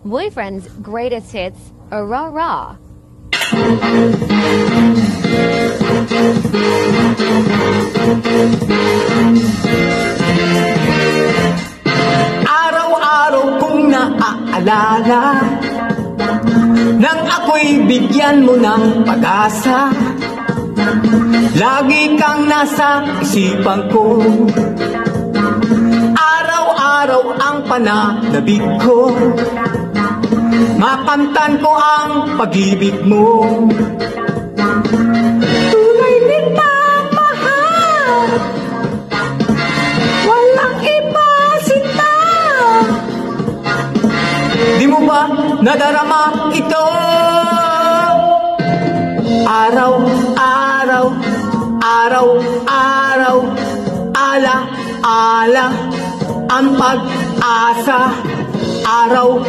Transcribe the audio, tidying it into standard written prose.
Boyfriend's greatest hits, rah-rah. Araw-araw kong naaalala nang ako'y bigyan mo ng pag-asa. Lagi kang nasa isipan ko, araw-araw ang pananabik ko. Makamtan ko ang pag-ibig mo. Tunay kita mahal, walang iba sinta. Di mo ba nadarama ito? Araw-araw, araw-araw, ala-ala ang pag-asa. Araw